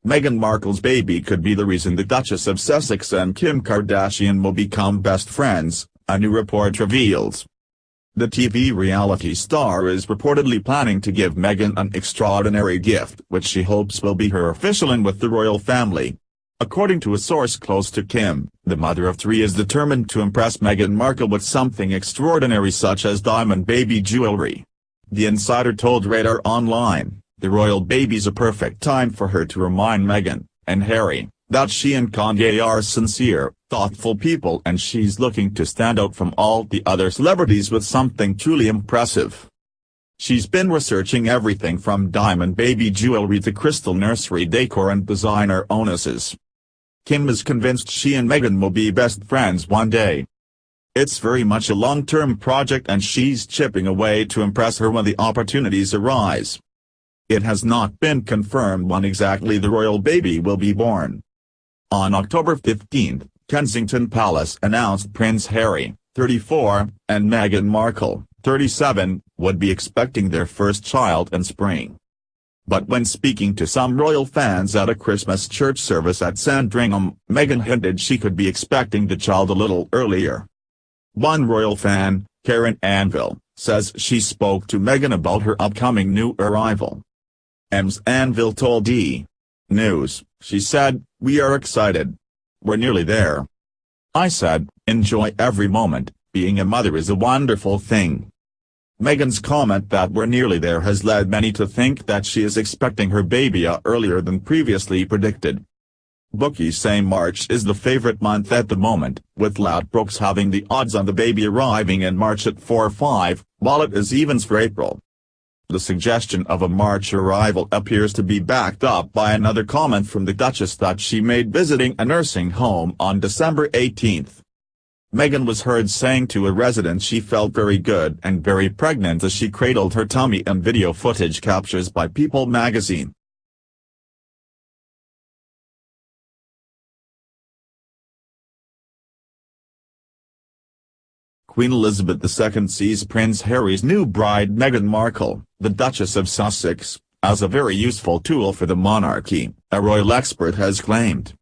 Meghan Markle's baby could be the reason the Duchess of Sussex and Kim Kardashian will become best friends, a new report reveals. The TV reality star is reportedly planning to give Meghan an extraordinary gift which she hopes will be her official in with the royal family. According to a source close to Kim, the mother of three is determined to impress Meghan Markle with something extraordinary such as diamond baby jewelry. The insider told Radar Online, the royal baby's a perfect time for her to remind Meghan and Harry that she and Kanye are sincere, thoughtful people and she's looking to stand out from all the other celebrities with something truly impressive. She's been researching everything from diamond baby jewelry to crystal nursery decor and designer onuses. Kim is convinced she and Meghan will be best friends one day. It's very much a long-term project and she's chipping away to impress her when the opportunities arise. It has not been confirmed when exactly the royal baby will be born. On October 15, Kensington Palace announced Prince Harry, 34, and Meghan Markle, 37, would be expecting their first child in spring. But when speaking to some royal fans at a Christmas church service at Sandringham, Meghan hinted she could be expecting the child a little earlier. One royal fan, Karen Anvil, says she spoke to Meghan about her upcoming new arrival. Ms. Anvil told E! News, she said, "We are excited. We're nearly there." I said, "Enjoy every moment, being a mother is a wonderful thing." Meghan's comment that we're nearly there has led many to think that she is expecting her baby earlier than previously predicted. Bookies say March is the favorite month at the moment, with Ladbrokes having the odds on the baby arriving in March at 4-5, while it is evens for April. The suggestion of a March arrival appears to be backed up by another comment from the Duchess that she made visiting a nursing home on December 18. Meghan was heard saying to a resident she felt very good and very pregnant as she cradled her tummy in video footage captures by People magazine. Queen Elizabeth II sees Prince Harry's new bride Meghan Markle, the Duchess of Sussex, as a very useful tool for the monarchy, a royal expert has claimed.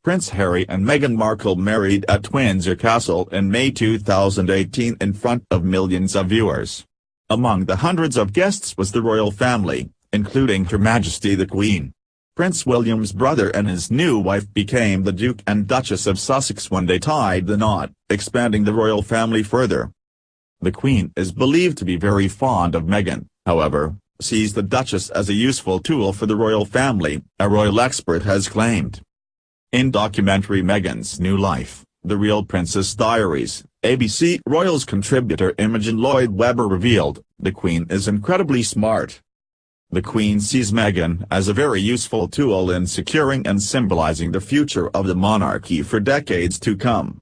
Prince Harry and Meghan Markle married at Windsor Castle in May 2018 in front of millions of viewers. Among the hundreds of guests was the royal family, including Her Majesty the Queen. Prince William's brother and his new wife became the Duke and Duchess of Sussex when they tied the knot, expanding the royal family further. The Queen is believed to be very fond of Meghan, however, sees the Duchess as a useful tool for the royal family, a royal expert has claimed. In documentary Meghan's New Life, The Real Princess Diaries, ABC Royals contributor Imogen Lloyd-Webber revealed, the Queen is incredibly smart. The Queen sees Meghan as a very useful tool in securing and symbolizing the future of the monarchy for decades to come.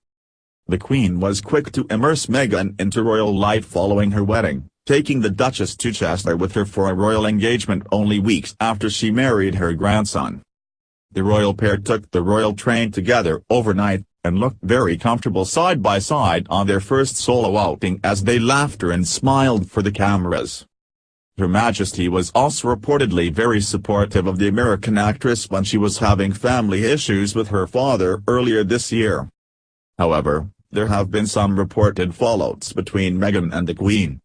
The Queen was quick to immerse Meghan into royal life following her wedding, taking the Duchess to Chester with her for a royal engagement only weeks after she married her grandson. The royal pair took the royal train together overnight, and looked very comfortable side by side on their first solo outing as they laughed and smiled for the cameras. Her Majesty was also reportedly very supportive of the American actress when she was having family issues with her father earlier this year. However, there have been some reported fallouts between Meghan and the Queen.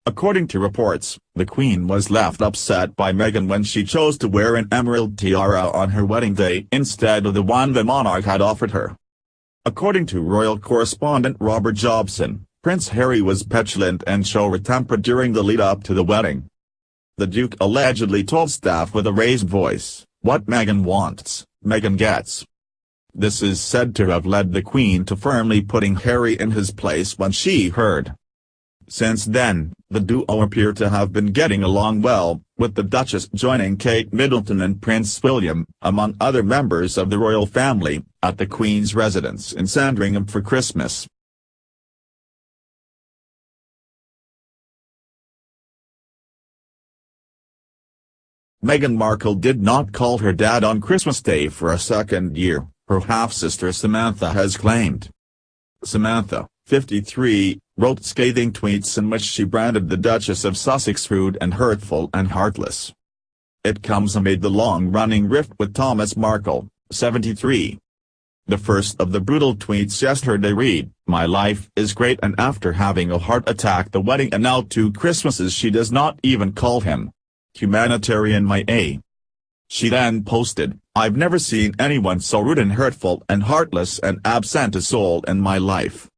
According to reports, the Queen was left upset by Meghan when she chose to wear an emerald tiara on her wedding day instead of the one the monarch had offered her. According to royal correspondent Robert Jobson, Prince Harry was petulant and short-tempered during the lead-up to the wedding. The Duke allegedly told staff with a raised voice, "What Meghan wants, Meghan gets." This is said to have led the Queen to firmly putting Harry in his place when she heard. Since then, the duo appear to have been getting along well, with the Duchess joining Kate Middleton and Prince William, among other members of the royal family, at the Queen's residence in Sandringham for Christmas. Meghan Markle did not call her dad on Christmas Day for a second year, her half-sister Samantha has claimed. Samantha, 53, wrote scathing tweets in which she branded the Duchess of Sussex rude and hurtful and heartless. It comes amid the long-running rift with Thomas Markle, 73. The first of the brutal tweets yesterday read, "My life is great," and after having a heart attack the wedding and now 2 Christmases she does not even call him. Humanitarian my A. She then posted, "I've never seen anyone so rude and hurtful and heartless and absent a soul in my life.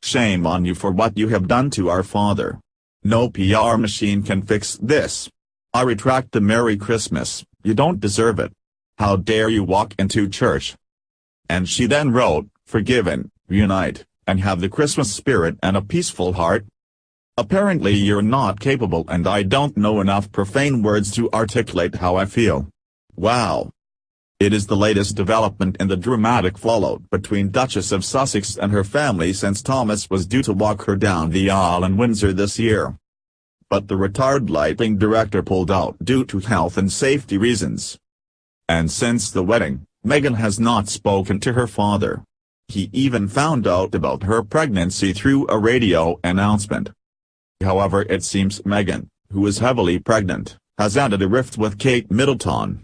Shame on you for what you have done to our father. No PR machine can fix this. I retract the Merry Christmas, you don't deserve it. How dare you walk into church?" And she then wrote, "Forgiven, unite, and have the Christmas spirit and a peaceful heart. Apparently you're not capable and I don't know enough profane words to articulate how I feel." Wow. It is the latest development in the dramatic fallout between Duchess of Sussex and her family since Thomas was due to walk her down the aisle in Windsor this year. But the retired lighting director pulled out due to health and safety reasons. And since the wedding, Meghan has not spoken to her father. He even found out about her pregnancy through a radio announcement. However, it seems Meghan, who is heavily pregnant, has added a rift with Kate Middleton.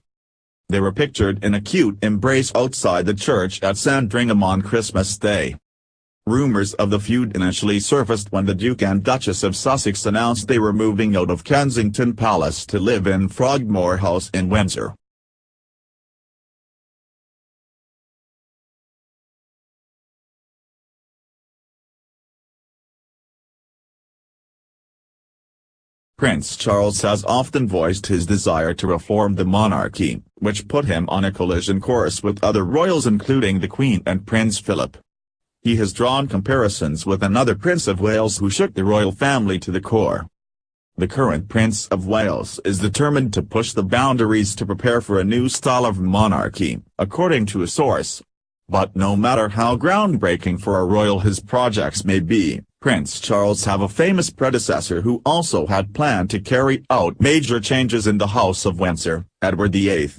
They were pictured in a cute embrace outside the church at Sandringham on Christmas Day. Rumors of the feud initially surfaced when the Duke and Duchess of Sussex announced they were moving out of Kensington Palace to live in Frogmore House in Windsor. Prince Charles has often voiced his desire to reform the monarchy, which put him on a collision course with other royals including the Queen and Prince Philip. He has drawn comparisons with another Prince of Wales who shook the royal family to the core. The current Prince of Wales is determined to push the boundaries to prepare for a new style of monarchy, according to a source. But no matter how groundbreaking for a royal his projects may be, Prince Charles have a famous predecessor who also had planned to carry out major changes in the House of Windsor, Edward VIII.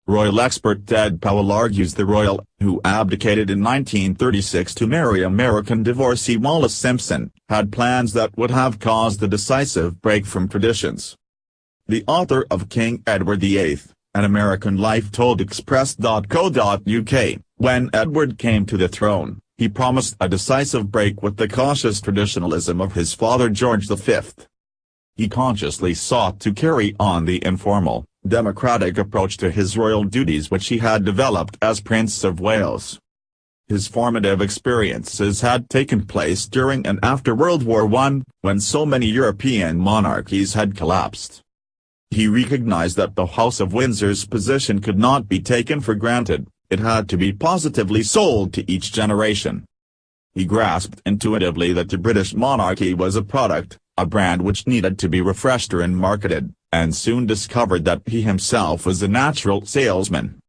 Royal expert Ted Powell argues the royal, who abdicated in 1936 to marry American divorcee Wallis Simpson, had plans that would have caused a decisive break from traditions. The author of King Edward VIII, An American Life told Express.co.uk, when Edward came to the throne, he promised a decisive break with the cautious traditionalism of his father George V. He consciously sought to carry on the informal, democratic approach to his royal duties which he had developed as Prince of Wales. His formative experiences had taken place during and after World War I, when so many European monarchies had collapsed. He recognized that the House of Windsor's position could not be taken for granted. It had to be positively sold to each generation. He grasped intuitively that the British monarchy was a product, a brand which needed to be refreshed and marketed, and soon discovered that he himself was a natural salesman.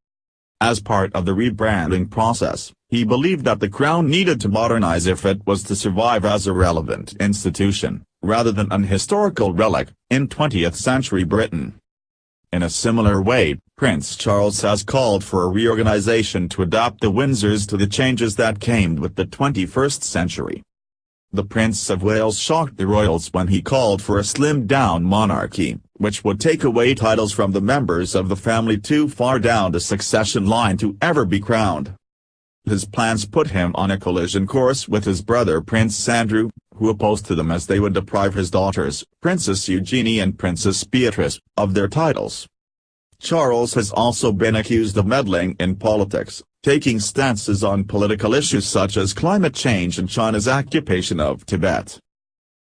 As part of the rebranding process, he believed that the crown needed to modernize if it was to survive as a relevant institution, rather than an historical relic, in 20th century Britain. In a similar way, Prince Charles has called for a reorganization to adapt the Windsors to the changes that came with the 21st century. The Prince of Wales shocked the royals when he called for a slimmed-down monarchy, which would take away titles from the members of the family too far down the succession line to ever be crowned. His plans put him on a collision course with his brother Prince Andrew, who opposed to them as they would deprive his daughters, Princess Eugenie and Princess Beatrice, of their titles. Charles has also been accused of meddling in politics, taking stances on political issues such as climate change and China's occupation of Tibet.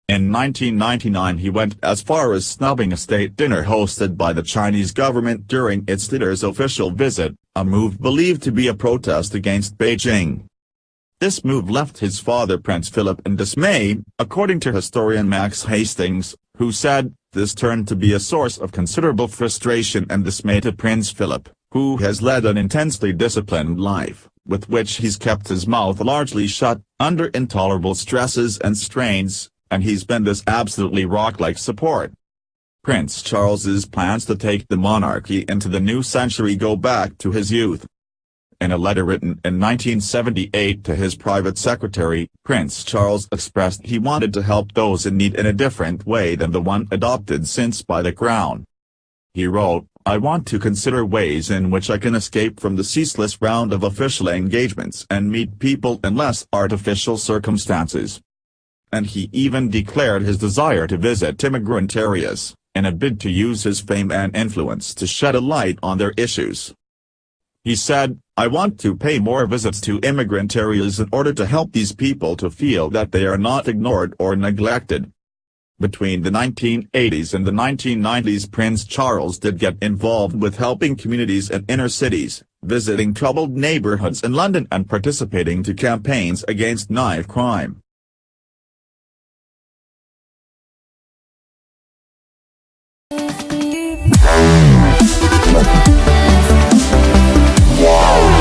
In 1999 he went as far as snubbing a state dinner hosted by the Chinese government during its leader's official visit, a move believed to be a protest against Beijing. This move left his father Prince Philip in dismay, according to historian Max Hastings, who said, this turned to be a source of considerable frustration and dismay to Prince Philip, who has led an intensely disciplined life, with which he's kept his mouth largely shut, under intolerable stresses and strains, and he's been this absolutely rock-like support. Prince Charles's plans to take the monarchy into the new century go back to his youth. In a letter written in 1978 to his private secretary, Prince Charles expressed he wanted to help those in need in a different way than the one adopted since by the Crown. He wrote, I want to consider ways in which I can escape from the ceaseless round of official engagements and meet people in less artificial circumstances. And he even declared his desire to visit immigrant areas, in a bid to use his fame and influence to shed a light on their issues. He said, "I want to pay more visits to immigrant areas in order to help these people to feel that they are not ignored or neglected." Between the 1980s and the 1990s, Prince Charles did get involved with helping communities in inner cities, visiting troubled neighborhoods in London and participating to campaigns against knife crime. Wow.